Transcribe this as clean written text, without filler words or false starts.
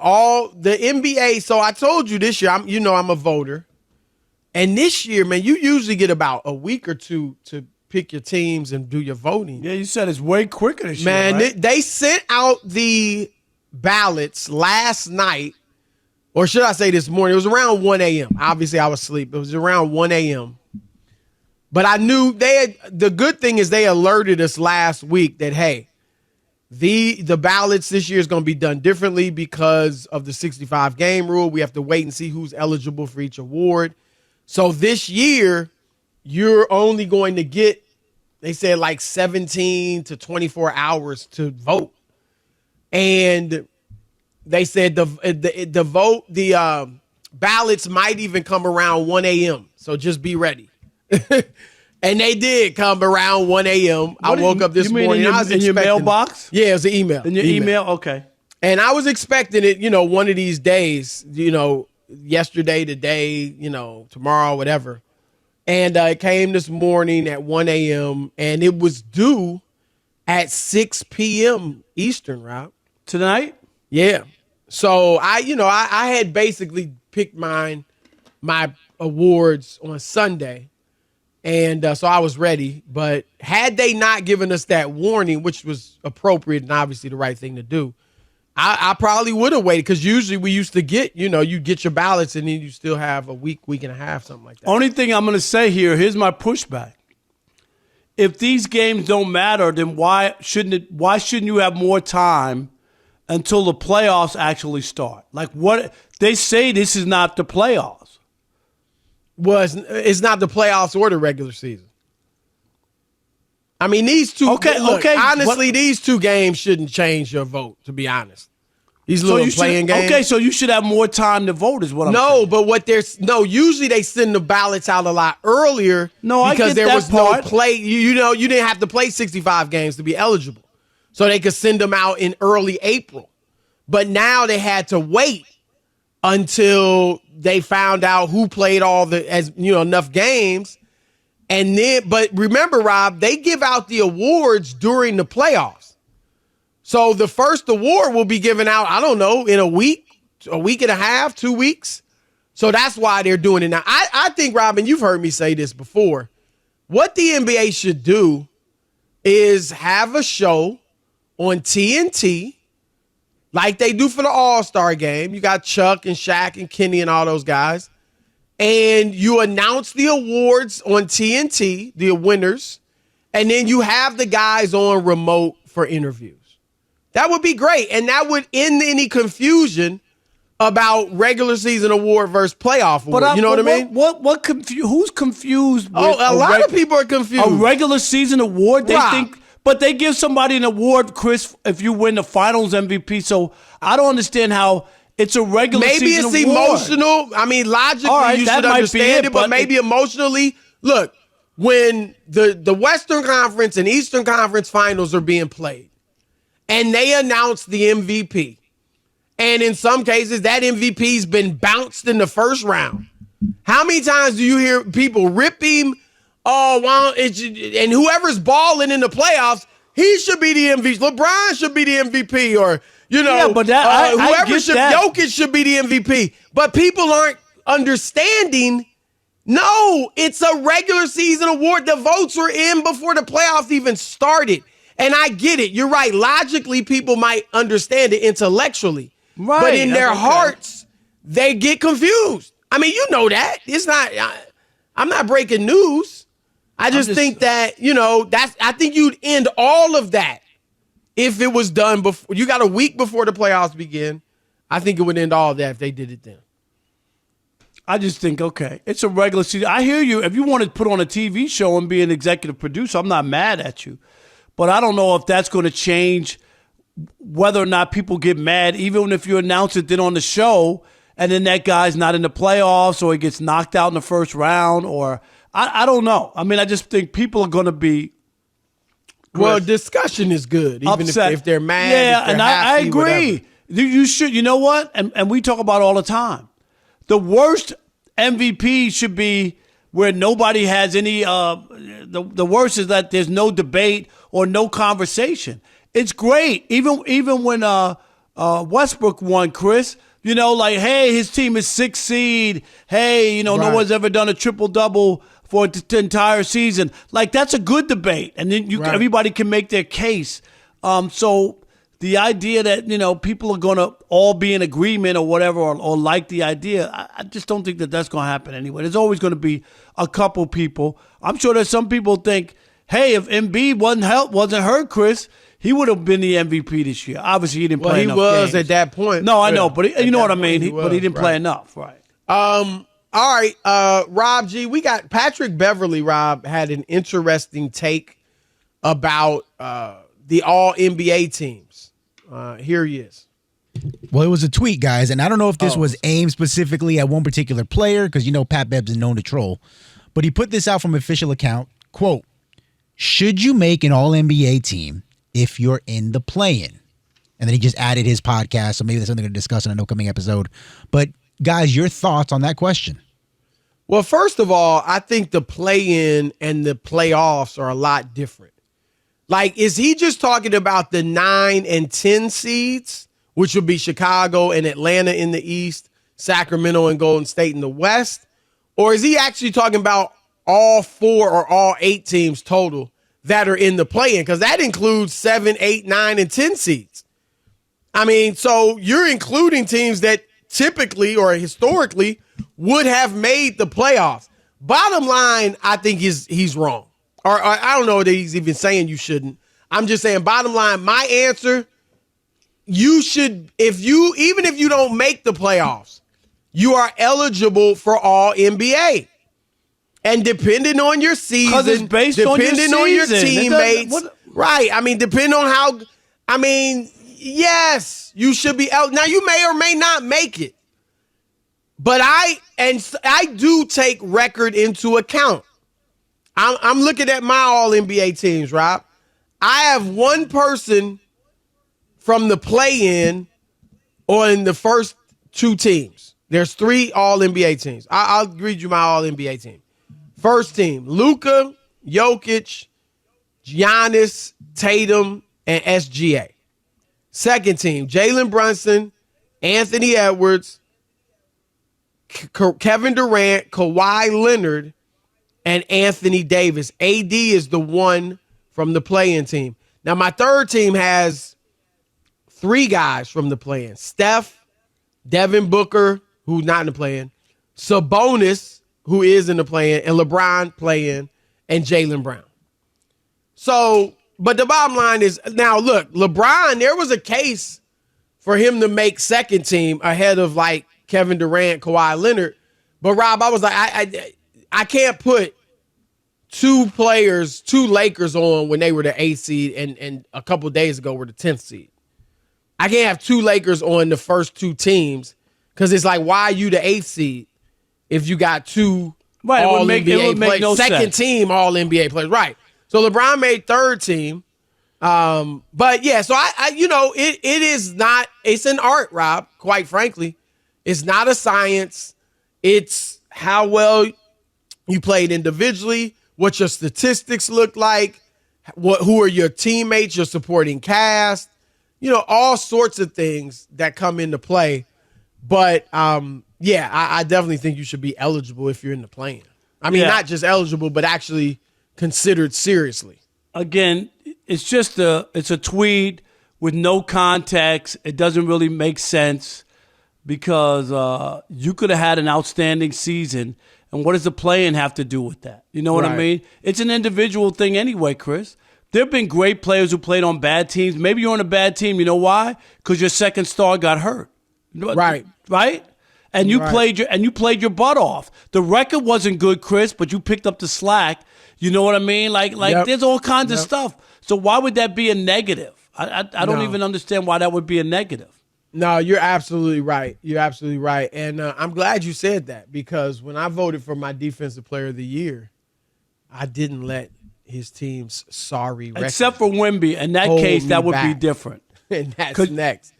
all the NBA. So I told you this year, I'm a voter. And this year, man, you usually get about a week or two to pick your teams and do your voting. Yeah, you said it's way quicker this year, man, right? they sent out the ballots last night, or should I say this morning? It was around 1 a.m. Obviously, I was asleep. It was around 1 a.m. But I knew the good thing is they alerted us last week that, hey, the ballots this year is going to be done differently because of the 65 game rule. We have to wait and see who's eligible for each award. So this year, you're only going to get, they said, like 17 to 24 hours to vote. And they said the ballots might even come around 1 a.m. So just be ready. And they did come around 1 a.m. I woke up this morning. In your mailbox? Yeah, it was an email. In your email? Okay. And I was expecting it, one of these days, yesterday, today, tomorrow, whatever. And it came this morning at 1 a.m. and it was due at 6 p.m. Eastern, Rob. Tonight? Yeah. So I had basically picked my awards on Sunday. And so I was ready. But had they not given us that warning, which was appropriate and obviously the right thing to do, I probably would have waited, because usually we used to get, you get your ballots and then you still have a week and a half, something like that. Only thing I'm going to say here, here's my pushback. If these games don't matter, then why shouldn't you have more time until the playoffs actually start? Like, what they say, this is not the playoffs. It's not the playoffs or the regular season. I mean, these two. Honestly, these two games shouldn't change your vote, to be honest. These little playing games. Okay, so you should have more time to vote, is what I'm saying. But usually they send the ballots out a lot earlier. Because there was no play. You didn't have to play 65 games to be eligible, so they could send them out in early April. But now they had to wait until they found out who played enough games. And then, but remember, Rob, they give out the awards during the playoffs. So the first award will be given out, I don't know, in a week and a half, 2 weeks. So that's why they're doing it now. I think, Robin, you've heard me say this before. What the NBA should do is have a show on TNT like they do for the All-Star game. You got Chuck and Shaq and Kenny and all those guys. And you announce the awards on TNT, the winners, and then you have the guys on remote for interviews. That would be great. And that would end any confusion about regular season award versus playoff award. You know what I mean? Who's confused? A lot of people are confused. A regular season award? But they give somebody an award, Chris, if you win the finals MVP. So I don't understand how it's a regular season award. Maybe it's emotional. I mean, logically, you should understand it, but maybe emotionally. Look, when the Western Conference and Eastern Conference finals are being played, and they announce the MVP, and in some cases, that MVP's been bounced in the first round. How many times do you hear people rip him? And whoever's balling in the playoffs, he should be the MVP. LeBron should be the MVP, or Jokic should be the MVP. But people aren't understanding. No, it's a regular season award. The votes were in before the playoffs even started. And I get it. You're right. Logically, people might understand it intellectually. Right. But in their hearts, they get confused. I mean, you know that. It's not, I'm not breaking news. I just think that, I think you'd end all of that if it was done before. You got a week before the playoffs begin. I think it would end all of that if they did it then. I just think, okay, it's a regular season. I hear you. If you want to put on a TV show and be an executive producer, I'm not mad at you. But I don't know if that's going to change whether or not people get mad, even if you announce it then on the show, and then that guy's not in the playoffs or he gets knocked out in the first round, or I don't know. I mean, I just think people are going to be well, discussion is good, even if they're mad. Yeah, if they're and happy, I agree. Whatever. You should. You know what? And we talk about it all the time. The worst MVP should be where nobody has any. The worst is that there's no debate or no conversation. It's great, even when Westbrook won, Chris. Like, hey, his team is 6th seed. Hey, no one's ever done a triple-double for the entire season. Like, that's a good debate. And then everybody can make their case. So the idea that, people are going to all be in agreement or whatever or like the idea, I just don't think that that's going to happen anyway. There's always going to be a couple people. I'm sure that some people think, hey, if Embiid wasn't hurt, Chris, he would have been the MVP this year. Obviously, he didn't play enough games. At that point. No, I know, but you know what I mean. But he didn't play enough, right? All right, Rob G, we got Patrick Beverley. Rob had an interesting take about the All NBA teams. Here he is. Well, it was a tweet, guys, and I don't know if this was aimed specifically at one particular player because Pat Bev is known to troll, but he put this out from an official account. Quote: "Should you make an All NBA team if you're in the play-in?" And then he just added his podcast, so maybe that's something to discuss in an upcoming episode. But guys, your thoughts on that question? Well, first of all, I think the play-in and the playoffs are a lot different. Like, is he just talking about the 9 and 10 seeds, which would be Chicago and Atlanta in the East, Sacramento and Golden State in the West? Or is he actually talking about all 4 or all 8 teams total that are in the play-in? Because that includes 7, 8, 9, and 10 seeds. I mean, so you're including teams that typically or historically would have made the playoffs. Bottom line, I think he's wrong. Or I don't know that he's even saying you shouldn't. I'm just saying, bottom line, my answer, you should, even if you don't make the playoffs, you are eligible for All NBA. And depending on your season, it's based depending on your teammates, right? I mean, depending on how, yes, you should be out. Now, you may or may not make it. But I do take record into account. I'm looking at my All-NBA teams, Rob. I have one person from the play-in on the first 2 teams. There's 3 All-NBA teams. I'll read you my All-NBA team. First team, Luka, Jokic, Giannis, Tatum, and SGA. Second team, Jalen Brunson, Anthony Edwards, Kevin Durant, Kawhi Leonard, and Anthony Davis. AD is the one from the play-in team. Now, my third team has 3 guys from the play-in. Steph, Devin Booker, who's not in the play-in, Sabonis, who is in the play-in, and LeBron play-in, and Jaylen Brown. So, but the bottom line is, now look, LeBron, there was a case for him to make second team ahead of like Kevin Durant, Kawhi Leonard. But Rob, I was like, I can't put 2 Lakers on when they were the 8th seed and a couple days ago were the 10th seed. I can't have 2 Lakers on the first 2 teams because it's like, why are you the 8th seed if you got 2 All-NBA players? No second sense. Team All-NBA players, right. So LeBron made third team. But yeah, so it is not, it's an art, Rob, quite frankly. It's not a science. It's how well you played individually, what your statistics look like, who are your teammates, your supporting cast, all sorts of things that come into play. But I definitely think you should be eligible if you're in the play-in. Not just eligible, but actually considered seriously. Again, it's a tweet with no context. It doesn't really make sense because you could have had an outstanding season. And what does the play-in have to do with that? You know what I mean? It's an individual thing anyway, Chris. There have been great players who played on bad teams. Maybe you're on a bad team. You know why? Because your second star got hurt. Right. And you played your butt off. The record wasn't good, Chris, but you picked up the slack. You know what I mean? There's all kinds of stuff. So why would that be a negative? I don't even understand why that would be a negative. No, you're absolutely right. You're absolutely right. And I'm glad you said that because when I voted for my Defensive Player of the Year, I didn't let his team's sorry record. Except for Wemby. In that case, that would be different. And that's next.